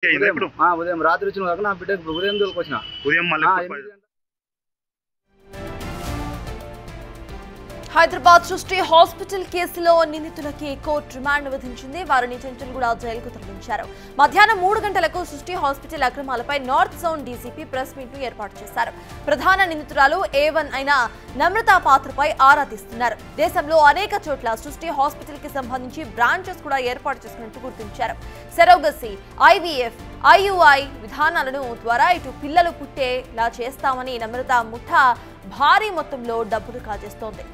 ఉదయం రాత్రి వచ్చిన కాక నా బిడ్డకు ఉదయం దొరికొచ్చిన హైదరాబాద్ సృష్టి హాస్పిటల్ కేసులో నిందితులకి కోర్టు రిమాండ్ విధించింది. వారిని చెంచల్గూడ జైలుకు తరలించారు. మధ్యాహ్నం 3 గంటలకు సృష్టి హాస్పిటల్ అక్రమాలపై north zone DCP press meet ను ఏర్పాటు చేశారు. ప్రధాన నిందితురాలు A1 అయిన నమ్రత పాత్రపై ఆరా తీస్తున్నారు. దేశంలో అనేక చోట్ల సృష్టి హాస్పిటల్ కి సంబంధించి బ్రాంచెస్ కూడా ఏర్పాటు చేసినట్టు గుర్తించారు. సెరోగసీ, IVF, IUI విధానాలను ద్వారా ఇటు పిల్లలు పుట్టేలా చేస్తామని నమ్రత ముఠా భారీ మొత్తంలో డబ్బులు కాజేస్తోంది.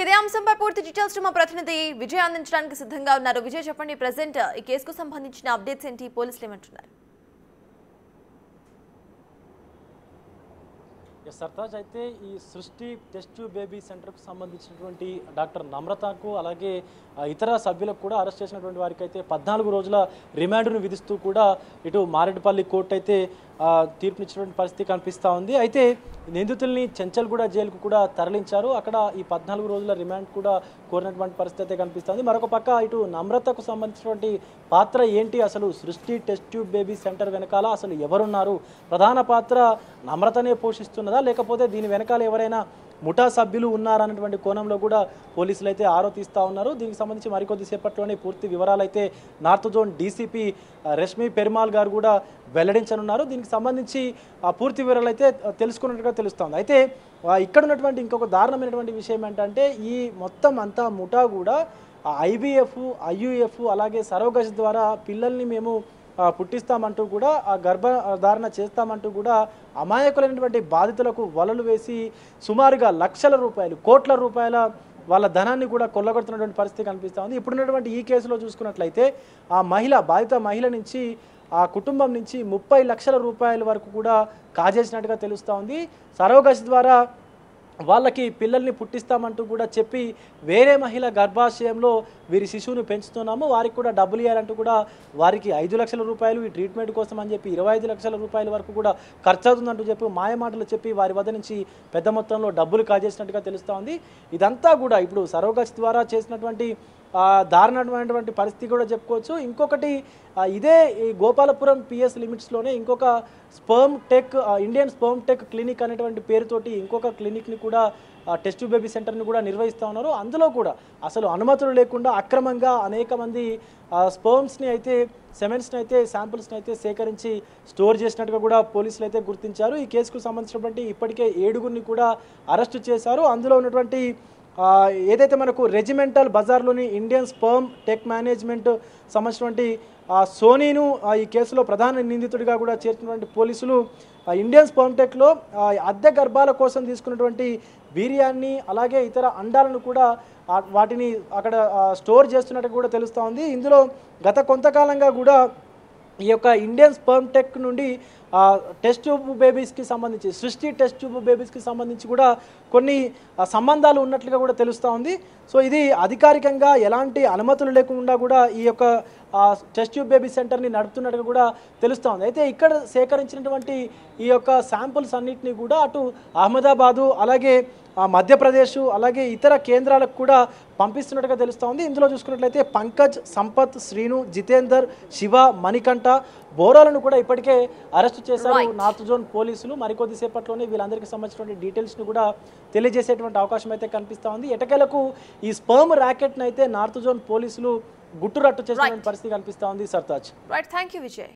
ఇదే అంశంపై పూర్తి డీటెయిల్స్ మా ప్రతినిధి విజయ్ అందించడానికి సిద్ధంగా ఉన్నారు. విజయ్, చెప్పండి, ప్రెసెంట్ ఈ కేసుకు సంబంధించిన అప్డేట్స్ ఏంటి? పోలీసులు ఏమంటున్నారు? సర్తాజ్, అయితే ఈ సృష్టి టెస్ట్ ట్యూబ్ బేబీ సెంటర్కు సంబంధించినటువంటి డాక్టర్ నమ్రతకు అలాగే ఇతర సభ్యులకు కూడా అరెస్ట్ చేసినటువంటి వారికి అయితే 14 రోజుల రిమాండ్ను విధిస్తూ కూడా ఇటు మారేడుపల్లి కోర్టు అయితే తీర్పునిచ్చినటువంటి పరిస్థితి కనిపిస్తూ ఉంది. అయితే నిందితుల్ని చెంచల్గూడ జైలుకు కూడా తరలించారు. అక్కడ ఈ 14 రోజుల రిమాండ్ కూడా కోరినటువంటి పరిస్థితి అయితే కనిపిస్తుంది. మరొక పక్క ఇటు నమ్రతకు సంబంధించినటువంటి పాత్ర ఏంటి, అసలు సృష్టి టెస్ట్ ట్యూబ్ బేబీ సెంటర్ వెనకాల అసలు ఎవరున్నారు, ప్రధాన పాత్ర నమ్రతనే పోషిస్తున్నదా లేకపోతే దీని వెనకాల ఎవరైనా ముఠా సభ్యులు ఉన్నారన్నటువంటి కోణంలో కూడా పోలీసులు అయితే ఆరోపిస్తూ ఉన్నారు. దీనికి సంబంధించి మరికొద్ది సేపట్లోనే పూర్తి వివరాలు అయితే north zone DCP Rashmi Perumal గారు కూడా వెల్లడించనున్నారు. దీనికి సంబంధించి పూర్తి వివరాలు అయితే తెలుసుకున్నట్టుగా తెలుస్తోంది. అయితే ఇక్కడ ఉన్నటువంటి ఇంకొక దారుణమైనటువంటి విషయం ఏంటంటే ఈ మొత్తం అంతా ముఠా కూడా IVF, IUF అలాగే సరోగసి ద్వారా పిల్లల్ని మేము పుట్టిస్తామంటూ కూడా ఆ గర్భధారణ చేస్తామంటూ కూడా అమాయకులైనటువంటి బాధితులకు వలలు వేసి సుమారుగా లక్షల రూపాయలు, కోట్ల రూపాయల వాళ్ళ ధనాన్ని కూడా కొల్లగొడుతున్నటువంటి పరిస్థితి కనిపిస్తూ ఉంది. ఇప్పుడున్నటువంటి ఈ కేసులో చూసుకున్నట్లయితే ఆ బాధిత మహిళ నుంచి ఆ కుటుంబం నుంచి 30 లక్షల రూపాయల వరకు కూడా కాజేసినట్టుగా తెలుస్తూ ఉంది. సరోగసి ద్వారా వాళ్ళకి పిల్లల్ని పుట్టిస్తామంటూ కూడా చెప్పి వేరే మహిళ గర్భాశయంలో వీరి శిశువును పెంచుతున్నాము, వారికి కూడా డబ్బులు ఇవ్వాలంటూ కూడా వారికి 5 లక్షల రూపాయలు ఈ ట్రీట్మెంట్ కోసం అని చెప్పి 25 లక్షల రూపాయల వరకు కూడా ఖర్చు అవుతుందంటూ చెప్పి మాయమాటలు చెప్పి వారి వద్ద నుంచి పెద్ద మొత్తంలో డబ్బులు కాజేసినట్టుగా తెలుస్తూ ఉంది. ఇదంతా కూడా ఇప్పుడు సరోగసి ద్వారా చేసినటువంటి దారుణమైనటువంటి పరిస్థితి కూడా చెప్పుకోవచ్చు. ఇంకొకటి ఇదే ఈ గోపాలపురం PS లిమిట్స్లోనే ఇంకొక sperm tech Indian sperm tech clinic అనేటువంటి పేరుతోటి ఇంకొక క్లినిక్ని కూడా టెస్ట్ ట్యూబ్ బేబీ సెంటర్ని కూడా నిర్వహిస్తూ ఉన్నారు. అందులో కూడా అసలు అనుమతులు లేకుండా అక్రమంగా అనేక మంది స్పర్మ్స్ని అయితే సెమెన్స్ని అయితే శాంపుల్స్ని అయితే సేకరించి స్టోర్ చేసినట్టుగా కూడా పోలీసులు అయితే గుర్తించారు. ఈ కేసుకు సంబంధించినటువంటి ఇప్పటికే 7గురిని కూడా అరెస్టు చేశారు. అందులో ఉన్నటువంటి ఏదైతే మనకు రెజిమెంటల్ బజార్లోని ఇండియన్ స్పర్మ్ టెక్ మేనేజ్మెంట్ సంబంధించినటువంటి సోనీను ఈ కేసులో ప్రధాన నిందితుడిగా కూడా చేర్చినటువంటి పోలీసులు ఇండియన్ స్పర్మ్ టెక్లో అద్దె గర్భాల కోసం తీసుకున్నటువంటి వీర్యాన్ని అలాగే ఇతర అండాలను కూడా వాటిని అక్కడ స్టోర్ చేస్తున్నట్టు కూడా తెలుస్తూ ఉంది. ఇందులో గత కొంతకాలంగా కూడా ఈ యొక్క ఇండియన్ స్పర్మ్ టెక్ నుండి టెస్ట్ ట్యూబ్ బేబీస్కి సంబంధించి సృష్టి టెస్ట్ ట్యూబ్ బేబీస్కి సంబంధించి కూడా కొన్ని సంబంధాలు ఉన్నట్లుగా కూడా తెలుస్తూ ఉంది. సో ఇది అధికారికంగా ఎలాంటి అనుమతులు లేకుండా కూడా ఈ యొక్క టెస్ట్ ట్యూబ్ బేబీ సెంటర్ని నడుపుతున్నట్టుగా కూడా తెలుస్తూ ఉంది. అయితే ఇక్కడ సేకరించినటువంటి ఈ యొక్క శాంపుల్స్ అన్నింటినీ కూడా అటు అహ్మదాబాదు అలాగే మధ్యప్రదేశ్ అలాగే ఇతర కేంద్రాలకు కూడా పంపిస్తున్నట్టుగా తెలుస్తూ ఉంది. ఇందులో చూసుకున్నట్లయితే పంకజ్, సంపత్, శ్రీను, జితేందర్, శివ, మణికంఠ, బోరాలను కూడా ఇప్పటికే అరెస్టు చేశారు నార్త్ జోన్ పోలీసులు. మరికొద్ది సేపట్లోనే వీళ్ళందరికీ సంబంధించినటువంటి డీటెయిల్స్ను కూడా తెలియజేసేటువంటి అవకాశం అయితే కనిపిస్తూ ఉంది. ఎటకేలకు ఈ స్పర్మ్ ర్యాకెట్ను అయితే నార్త్ జోన్ పోలీసులు గుట్టురట్టు చేసినటువంటి పరిస్థితి కనిపిస్తూ ఉంది. Sartaj, thank you Vijay.